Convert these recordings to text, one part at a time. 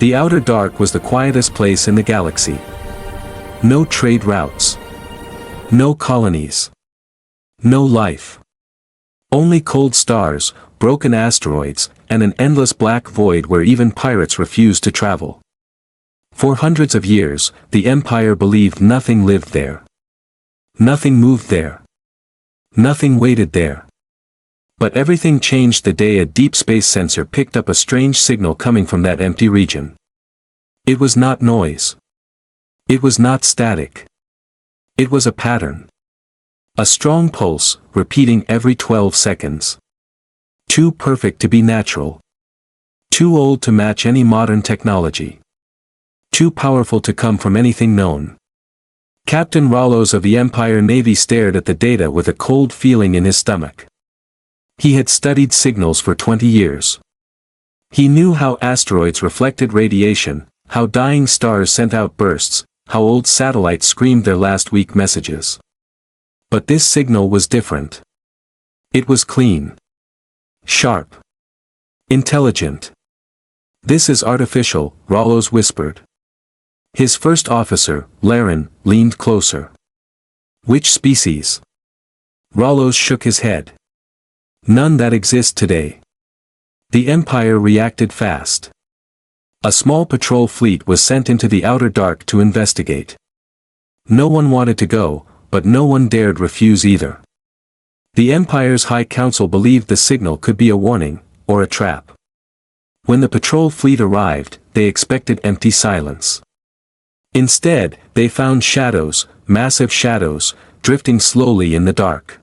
The outer dark was the quietest place in the galaxy. No trade routes. No colonies. No life. Only cold stars, broken asteroids, and an endless black void where even pirates refused to travel. For hundreds of years, the Empire believed nothing lived there. Nothing moved there. Nothing waited there. But everything changed the day a deep space sensor picked up a strange signal coming from that empty region. It was not noise. It was not static. It was a pattern. A strong pulse, repeating every 12 seconds. Too perfect to be natural. Too old to match any modern technology. Too powerful to come from anything known. Captain Rallos of the Empire Navy stared at the data with a cold feeling in his stomach. He had studied signals for 20 years. He knew how asteroids reflected radiation, how dying stars sent out bursts, how old satellites screamed their last week messages. But this signal was different. It was clean. Sharp. Intelligent. "This is artificial," Rallos whispered. His first officer, Laren, leaned closer. "Which species?" Rallos shook his head. "None that exist today." The Empire reacted fast. A small patrol fleet was sent into the outer dark to investigate. No one wanted to go, but no one dared refuse either. The Empire's High Council believed the signal could be a warning, or a trap. When the patrol fleet arrived, they expected empty silence. Instead, they found shadows, massive shadows, drifting slowly in the dark.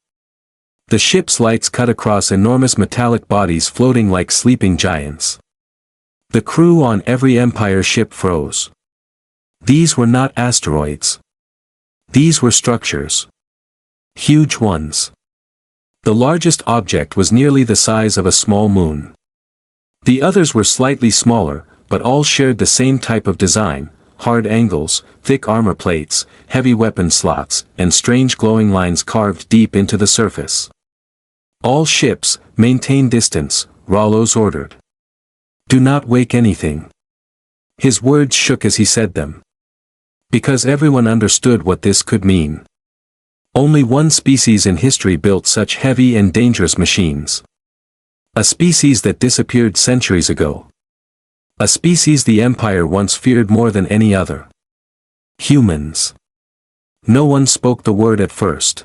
The ship's lights cut across enormous metallic bodies floating like sleeping giants. The crew on every Empire ship froze. These were not asteroids. These were structures. Huge ones. The largest object was nearly the size of a small moon. The others were slightly smaller, but all shared the same type of design: hard angles, thick armor plates, heavy weapon slots, and strange glowing lines carved deep into the surface. "All ships, maintain distance," Rallos ordered. "Do not wake anything." His words shook as he said them. Because everyone understood what this could mean. Only one species in history built such heavy and dangerous machines. A species that disappeared centuries ago. A species the Empire once feared more than any other. Humans. No one spoke the word at first.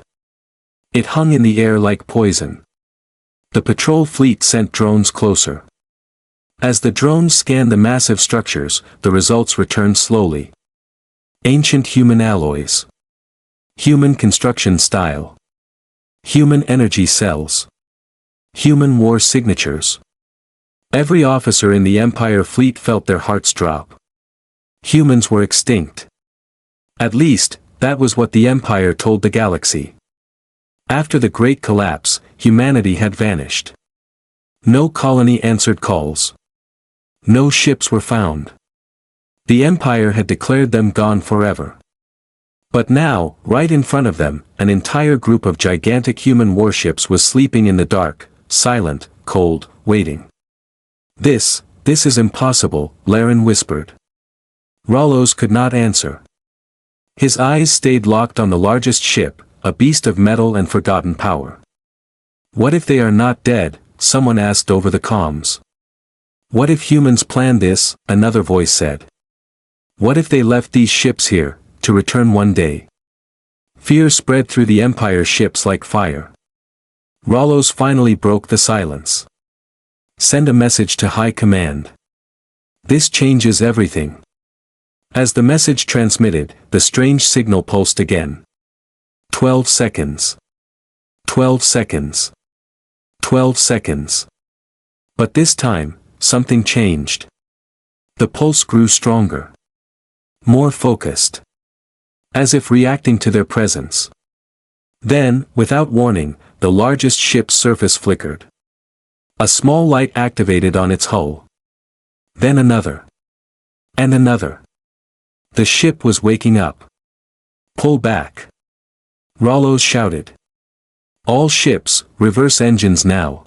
It hung in the air like poison. The patrol fleet sent drones closer. As the drones scanned the massive structures, the results returned slowly. Ancient human alloys. Human construction style. Human energy cells. Human war signatures. Every officer in the Empire fleet felt their hearts drop. Humans were extinct. At least, that was what the Empire told the galaxy. After the Great Collapse, humanity had vanished. No colony answered calls. No ships were found. The Empire had declared them gone forever. But now, right in front of them, an entire group of gigantic human warships was sleeping in the dark, silent, cold, waiting. This is impossible," Laren whispered. Rallos could not answer. His eyes stayed locked on the largest ship, a beast of metal and forgotten power. "What if they are not dead?" someone asked over the comms. "What if humans planned this?" another voice said. "What if they left these ships here, to return one day?" Fear spread through the Empire ships like fire. Rallos finally broke the silence. "Send a message to High Command. This changes everything." As the message transmitted, the strange signal pulsed again. 12 seconds. 12 seconds. 12 seconds. But this time, something changed. The pulse grew stronger. More focused. As if reacting to their presence. Then, without warning, the largest ship's surface flickered. A small light activated on its hull. Then another. And another. The ship was waking up. "Pull back!" Rallos shouted. "All ships, reverse engines now."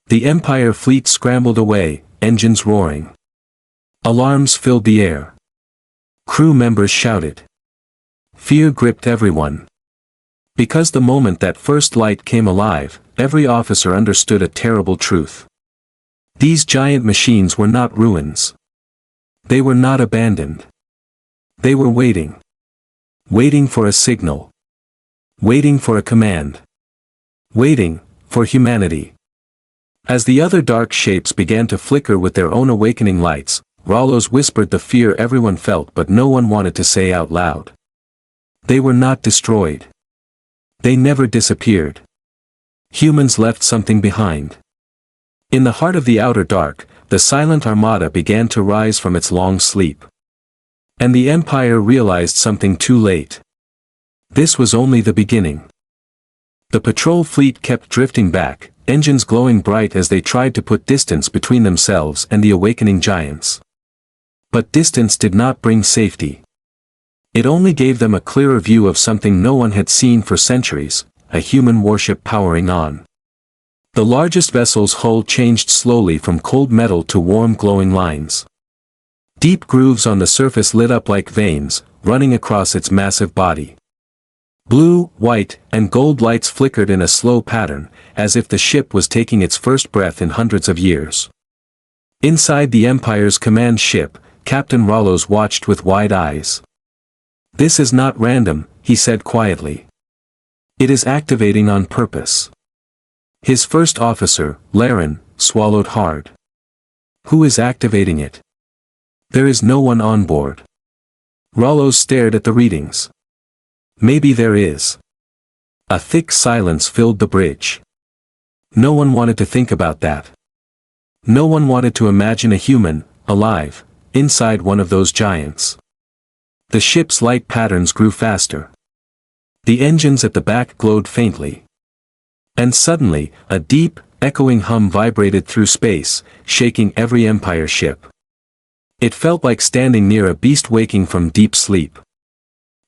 The Empire fleet scrambled away, engines roaring. Alarms filled the air. Crew members shouted. Fear gripped everyone. Because the moment that first light came alive, every officer understood a terrible truth. These giant machines were not ruins. They were not abandoned. They were waiting. Waiting for a signal. Waiting for a command. Waiting for humanity. As the other dark shapes began to flicker with their own awakening lights, Rollos whispered the fear everyone felt but no one wanted to say out loud. They were not destroyed. They never disappeared. Humans left something behind. In the heart of the outer dark, the silent armada began to rise from its long sleep. And the Empire realized something too late. This was only the beginning. The patrol fleet kept drifting back, engines glowing bright as they tried to put distance between themselves and the awakening giants. But distance did not bring safety. It only gave them a clearer view of something no one had seen for centuries, a human warship powering on. The largest vessel's hull changed slowly from cold metal to warm glowing lines. Deep grooves on the surface lit up like veins, running across its massive body. Blue, white, and gold lights flickered in a slow pattern, as if the ship was taking its first breath in hundreds of years. Inside the Empire's command ship, Captain Rollos watched with wide eyes. This is not random, he said quietly. It is activating on purpose. His first officer, Laren, swallowed hard. Who is activating it? There is no one on board. Rollos stared at the readings. Maybe there is. A thick silence filled the bridge. No one wanted to think about that. No one wanted to imagine a human, alive, inside one of those giants. The ship's light patterns grew faster. The engines at the back glowed faintly. And suddenly, a deep, echoing hum vibrated through space, shaking every Empire ship. It felt like standing near a beast waking from deep sleep.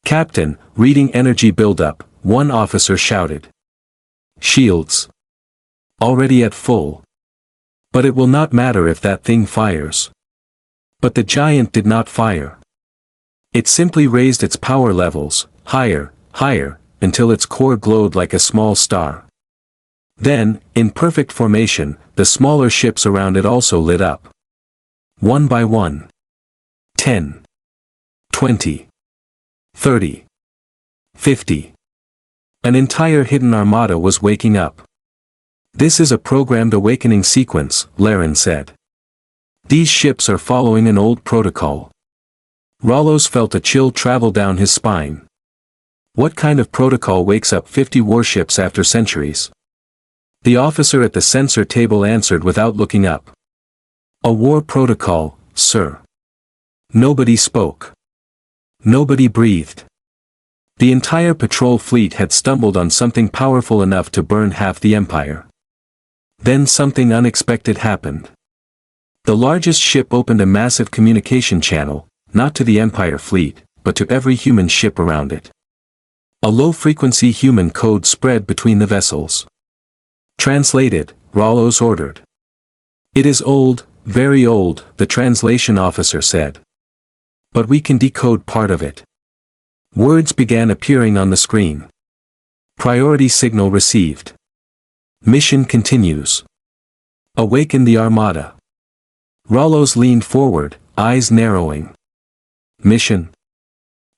Captain, reading energy buildup, one officer shouted. Shields. Already at full. But it will not matter if that thing fires. But the giant did not fire. It simply raised its power levels, higher, higher, until its core glowed like a small star. Then, in perfect formation, the smaller ships around it also lit up. One by one. 10. 20. 30. 50. An entire hidden armada was waking up. This is a programmed awakening sequence, Laren said. These ships are following an old protocol. Rollos felt a chill travel down his spine. What kind of protocol wakes up 50 warships after centuries? The officer at the sensor table answered without looking up. A war protocol, sir. Nobody spoke. Nobody breathed. The entire patrol fleet had stumbled on something powerful enough to burn half the Empire. Then something unexpected happened. The largest ship opened a massive communication channel, not to the Empire fleet, but to every human ship around it. A low-frequency human code spread between the vessels. Translated, Rollos ordered. It is old, very old, the translation officer said. But we can decode part of it. Words began appearing on the screen. Priority signal received. Mission continues. Awaken the Armada. Rollos leaned forward, eyes narrowing. Mission?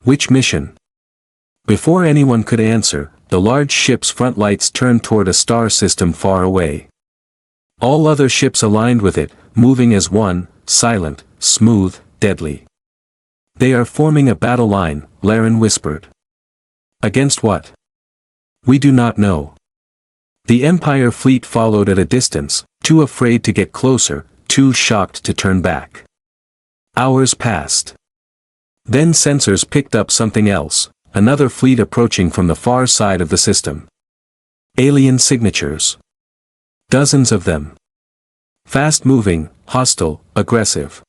Which mission? Before anyone could answer, the large ship's front lights turned toward a star system far away. All other ships aligned with it, moving as one, silent, smooth, deadly. They are forming a battle line, Laren whispered. Against what? We do not know. The Empire fleet followed at a distance, too afraid to get closer, too shocked to turn back. Hours passed. Then sensors picked up something else, another fleet approaching from the far side of the system. Alien signatures. Dozens of them. Fast-moving, hostile, aggressive.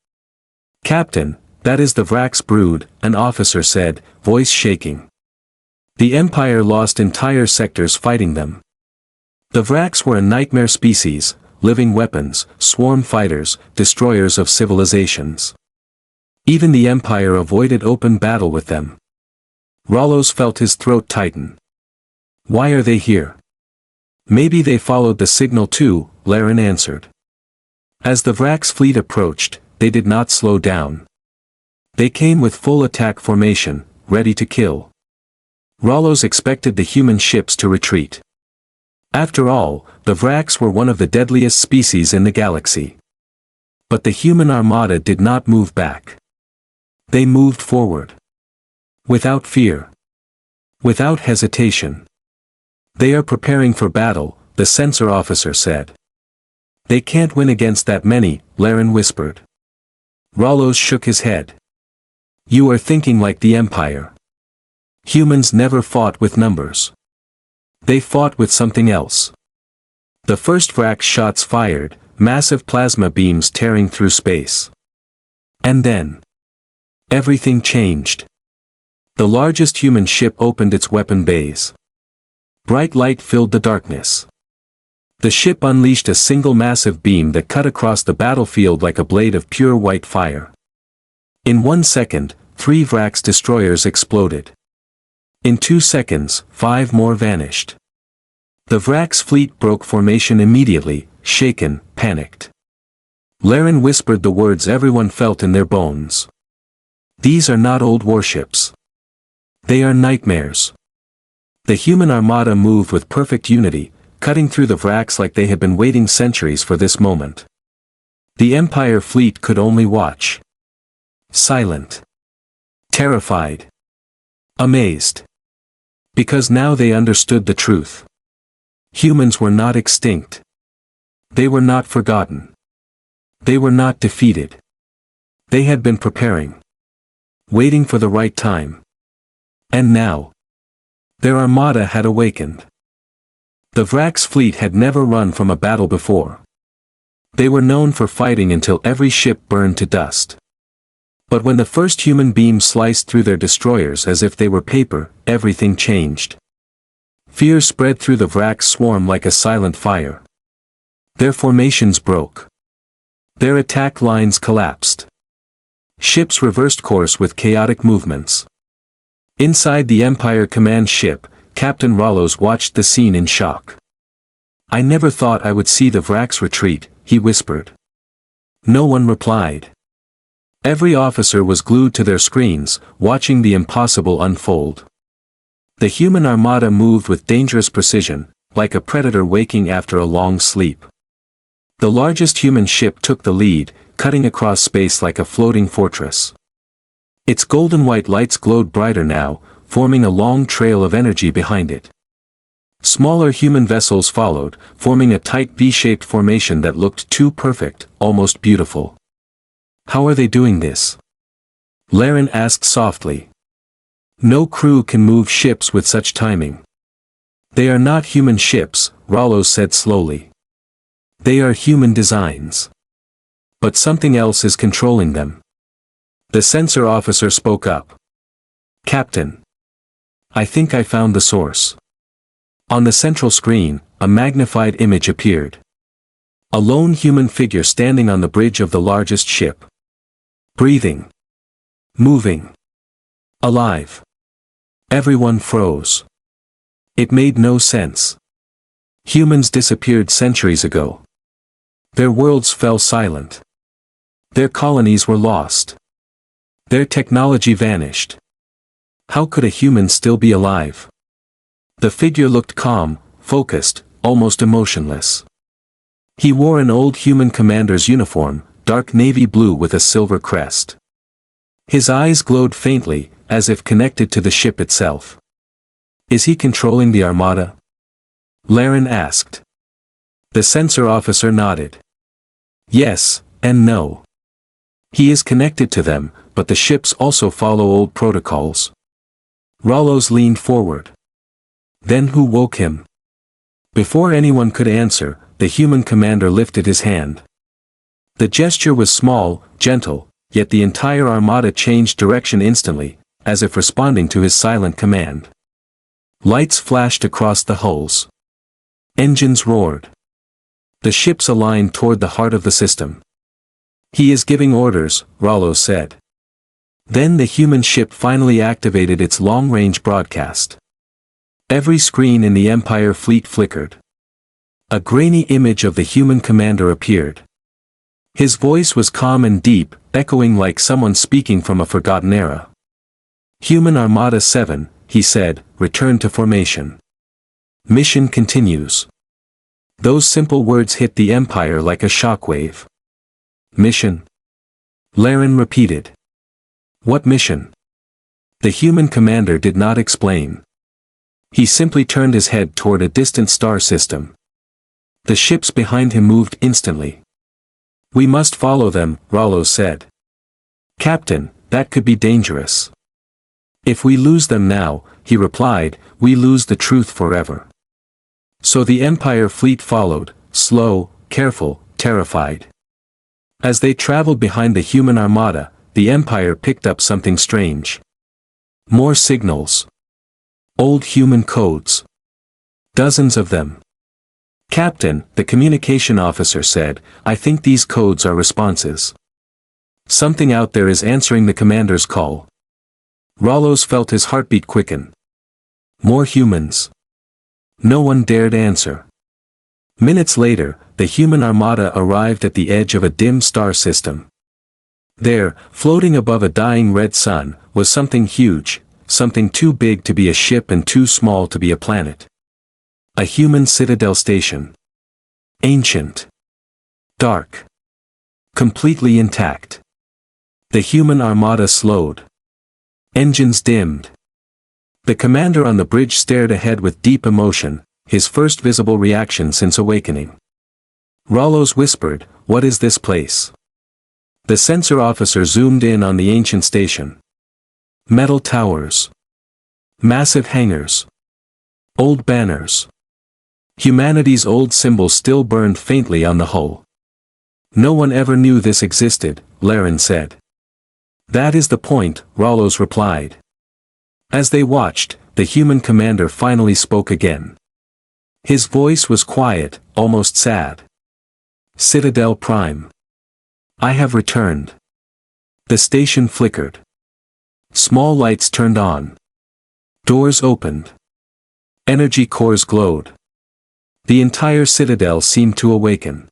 Captain, that is the Vrax brood, an officer said, voice shaking. The Empire lost entire sectors fighting them. The Vrax were a nightmare species, living weapons, swarm fighters, destroyers of civilizations. Even the Empire avoided open battle with them. Rollos felt his throat tighten. Why are they here? Maybe they followed the signal too, Laren answered. As the Vrax fleet approached, they did not slow down. They came with full attack formation, ready to kill. Rollos expected the human ships to retreat. After all, the Vrax were one of the deadliest species in the galaxy. But the human armada did not move back. They moved forward. Without fear. Without hesitation. They are preparing for battle, the sensor officer said. They can't win against that many, Laren whispered. Rollos shook his head. You are thinking like the Empire. Humans never fought with numbers. They fought with something else. The first Vrax shots fired, massive plasma beams tearing through space. And then everything changed. The largest human ship opened its weapon bays. Bright light filled the darkness. The ship unleashed a single massive beam that cut across the battlefield like a blade of pure white fire. In 1 second, 3 Vrax destroyers exploded. In 2 seconds, 5 more vanished. The Vrax fleet broke formation immediately, shaken, panicked. Laren whispered the words everyone felt in their bones. These are not old warships. They are nightmares. The human armada moved with perfect unity, cutting through the Vrax like they had been waiting centuries for this moment. The Empire fleet could only watch. Silent. Terrified. Amazed. Because now they understood the truth. Humans were not extinct. They were not forgotten. They were not defeated. They had been preparing. Waiting for the right time. And now. Their armada had awakened. The Vrax fleet had never run from a battle before. They were known for fighting until every ship burned to dust. But when the first human beam sliced through their destroyers as if they were paper, everything changed. Fear spread through the Vrax swarm like a silent fire. Their formations broke. Their attack lines collapsed. Ships reversed course with chaotic movements. Inside the Empire command ship, Captain Rollos watched the scene in shock. I never thought I would see the Vrax retreat, he whispered. No one replied. Every officer was glued to their screens, watching the impossible unfold. The human armada moved with dangerous precision, like a predator waking after a long sleep. The largest human ship took the lead, cutting across space like a floating fortress. Its golden white lights glowed brighter now, forming a long trail of energy behind it. Smaller human vessels followed, forming a tight V-shaped formation that looked too perfect, almost beautiful. How are they doing this? Laren asked softly. No crew can move ships with such timing. They are not human ships, Rollos said slowly. They are human designs. But something else is controlling them. The sensor officer spoke up. Captain. I think I found the source. On the central screen, a magnified image appeared. A lone human figure standing on the bridge of the largest ship. Breathing. Moving. Alive. Everyone froze. It made no sense. Humans disappeared centuries ago. Their worlds fell silent. Their colonies were lost. Their technology vanished. How could a human still be alive? The figure looked calm, focused, almost emotionless. He wore an old human commander's uniform, dark navy blue with a silver crest. His eyes glowed faintly, as if connected to the ship itself. Is he controlling the armada? Laren asked. The sensor officer nodded. Yes, and no. He is connected to them, but the ships also follow old protocols. Rollos leaned forward. Then who woke him? Before anyone could answer, the human commander lifted his hand. The gesture was small, gentle, yet the entire armada changed direction instantly, as if responding to his silent command. Lights flashed across the hulls. Engines roared. The ships aligned toward the heart of the system. He is giving orders, Rollos said. Then the human ship finally activated its long-range broadcast. Every screen in the Empire fleet flickered. A grainy image of the human commander appeared. His voice was calm and deep, echoing like someone speaking from a forgotten era. "Human Armada 7, he said, return to formation. Mission continues." Those simple words hit the Empire like a shockwave. "Mission?" Laren repeated. "What mission?" The human commander did not explain. He simply turned his head toward a distant star system. The ships behind him moved instantly. "We must follow them," Rollo said. "Captain, that could be dangerous." "If we lose them now," he replied, "we lose the truth forever." So the Empire fleet followed, slow, careful, terrified. As they traveled behind the human armada, the Empire picked up something strange. More signals. Old human codes. Dozens of them. "Captain," the communication officer said, "I think these codes are responses. Something out there is answering the commander's call." Rollos felt his heartbeat quicken. More humans. No one dared answer. Minutes later, the human armada arrived at the edge of a dim star system. There, floating above a dying red sun, was something huge, something too big to be a ship and too small to be a planet. A human citadel station. Ancient. Dark. Completely intact. The human armada slowed. Engines dimmed. The commander on the bridge stared ahead with deep emotion, his first visible reaction since awakening. Rollos whispered, "What is this place?" The sensor officer zoomed in on the ancient station. Metal towers. Massive hangars. Old banners. Humanity's old symbols still burned faintly on the hull. "No one ever knew this existed," Laren said. "That is the point," Rollos replied. As they watched, the human commander finally spoke again. His voice was quiet, almost sad. "Citadel Prime. I have returned." The station flickered. Small lights turned on. Doors opened. Energy cores glowed. The entire citadel seemed to awaken.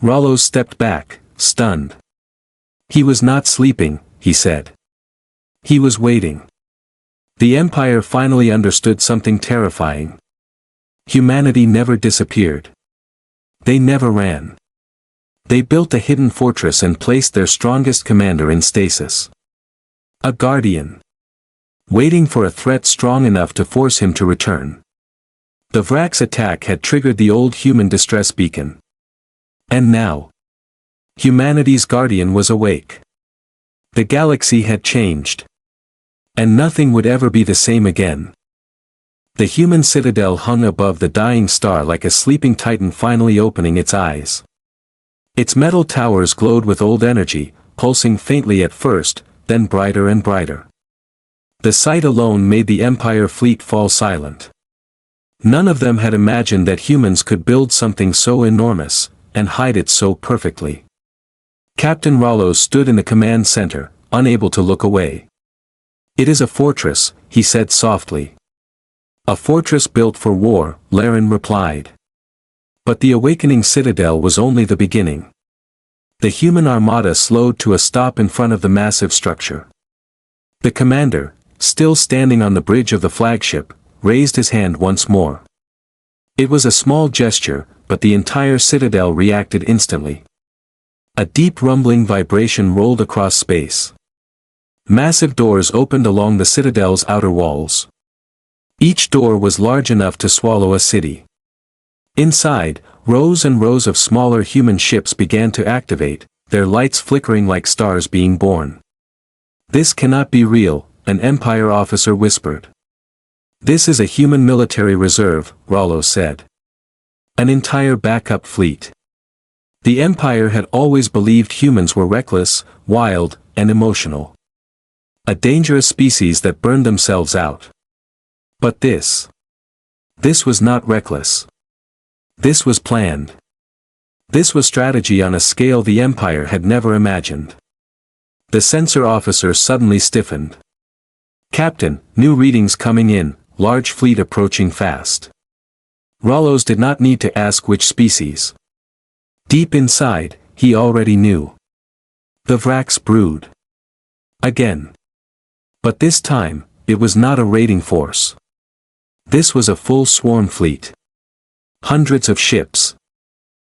Rollos stepped back, stunned. He was not sleeping, he said. He was waiting. The Empire finally understood something terrifying. Humanity never disappeared. They never ran. They built a hidden fortress and placed their strongest commander in stasis. A guardian. Waiting for a threat strong enough to force him to return. The Vrak's attack had triggered the old human distress beacon. And now, humanity's guardian was awake. The galaxy had changed. And nothing would ever be the same again. The human citadel hung above the dying star like a sleeping titan finally opening its eyes. Its metal towers glowed with old energy, pulsing faintly at first, then brighter and brighter. The sight alone made the Empire fleet fall silent. None of them had imagined that humans could build something so enormous, and hide it so perfectly. Captain Rollos stood in the command center, unable to look away. "It is a fortress," he said softly. "A fortress built for war," Laren replied. But the awakening citadel was only the beginning. The human armada slowed to a stop in front of the massive structure. The commander, still standing on the bridge of the flagship, raised his hand once more. It was a small gesture, but the entire citadel reacted instantly. A deep rumbling vibration rolled across space. Massive doors opened along the citadel's outer walls. Each door was large enough to swallow a city. Inside, rows and rows of smaller human ships began to activate, their lights flickering like stars being born. "This cannot be real," an Empire officer whispered. "This is a human military reserve," Rollos said. "An entire backup fleet." The Empire had always believed humans were reckless, wild, and emotional. A dangerous species that burned themselves out. But this was not reckless. This was planned. This was strategy on a scale the Empire had never imagined. The sensor officer suddenly stiffened. "Captain, new readings coming in, large fleet approaching fast." Rollos did not need to ask which species. Deep inside, he already knew. The Vrax brood. Again. But this time, it was not a raiding force. This was a full swarm fleet. Hundreds of ships.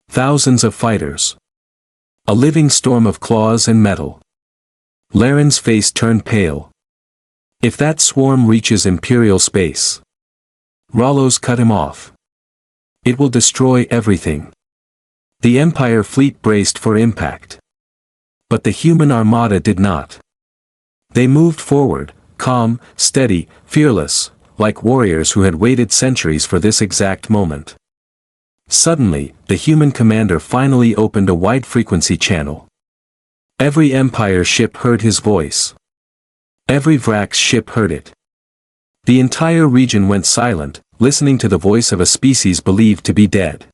Thousands of fighters. A living storm of claws and metal. Laren's face turned pale. If that swarm reaches Imperial space. Rollos cut him off. It will destroy everything. The Empire fleet braced for impact. But the human armada did not. They moved forward, calm, steady, fearless, like warriors who had waited centuries for this exact moment. Suddenly, the human commander finally opened a wide-frequency channel. Every Empire ship heard his voice. Every Vrax ship heard it. The entire region went silent, listening to the voice of a species believed to be dead.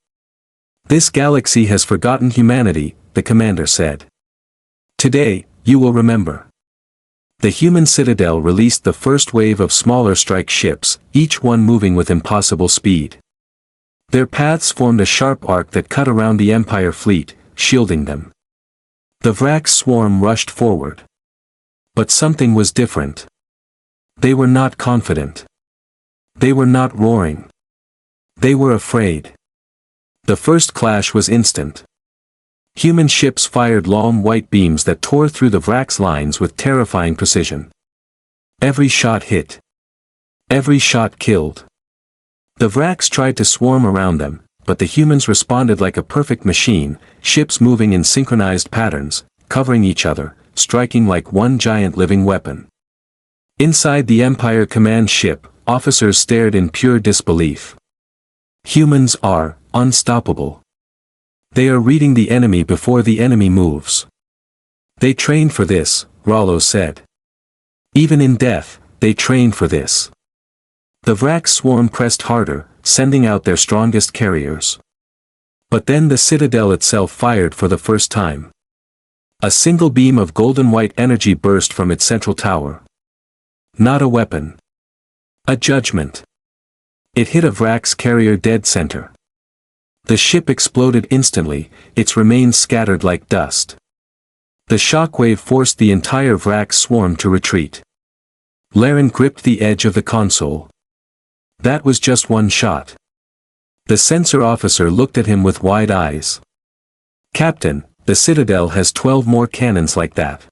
"This galaxy has forgotten humanity," the commander said. "Today, you will remember." The human citadel released the first wave of smaller strike ships, each one moving with impossible speed. Their paths formed a sharp arc that cut around the Empire fleet, shielding them. The Vrax swarm rushed forward. But something was different. They were not confident. They were not roaring. They were afraid. The first clash was instant. Human ships fired long white beams that tore through the Vrax lines with terrifying precision. Every shot hit. Every shot killed. The Vrax tried to swarm around them, but the humans responded like a perfect machine, ships moving in synchronized patterns, covering each other, striking like one giant living weapon. Inside the Empire command ship, officers stared in pure disbelief. Humans are unstoppable. They are reading the enemy before the enemy moves. They trained for this, Rollo said. Even in death, they trained for this. The Vrax swarm pressed harder, sending out their strongest carriers. But then the citadel itself fired for the first time. A single beam of golden white energy burst from its central tower. Not a weapon. A judgment. It hit a Vrax carrier dead center. The ship exploded instantly, its remains scattered like dust. The shockwave forced the entire Vrax swarm to retreat. Laren gripped the edge of the console. That was just one shot. The sensor officer looked at him with wide eyes. "Captain, the Citadel has 12 more cannons like that."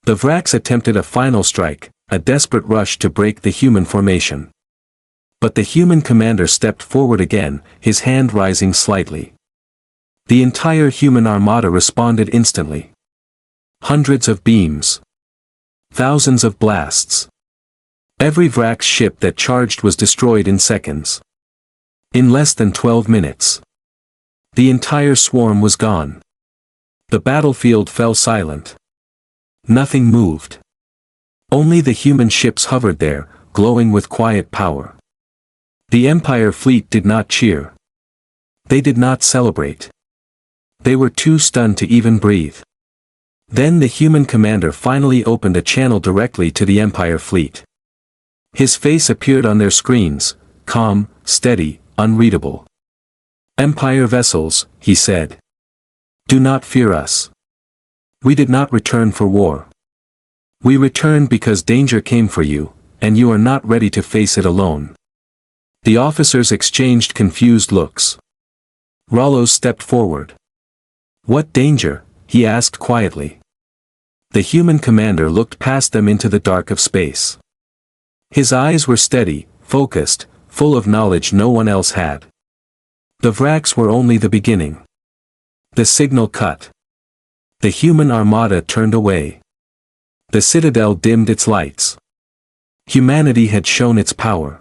The Vrax attempted a final strike, a desperate rush to break the human formation. But the human commander stepped forward again, his hand rising slightly. The entire human armada responded instantly. Hundreds of beams. Thousands of blasts. Every Vrax ship that charged was destroyed in seconds. In less than 12 minutes. The entire swarm was gone. The battlefield fell silent. Nothing moved. Only the human ships hovered there, glowing with quiet power. The Empire fleet did not cheer. They did not celebrate. They were too stunned to even breathe. Then the human commander finally opened a channel directly to the Empire fleet. His face appeared on their screens, calm, steady, unreadable. "Empire vessels," he said. "Do not fear us. We did not return for war. We returned because danger came for you, and you are not ready to face it alone." The officers exchanged confused looks. Rollos stepped forward. "What danger?" he asked quietly. The human commander looked past them into the dark of space. His eyes were steady, focused, full of knowledge no one else had. The Vrax were only the beginning. The signal cut. The human armada turned away. The citadel dimmed its lights. Humanity had shown its power.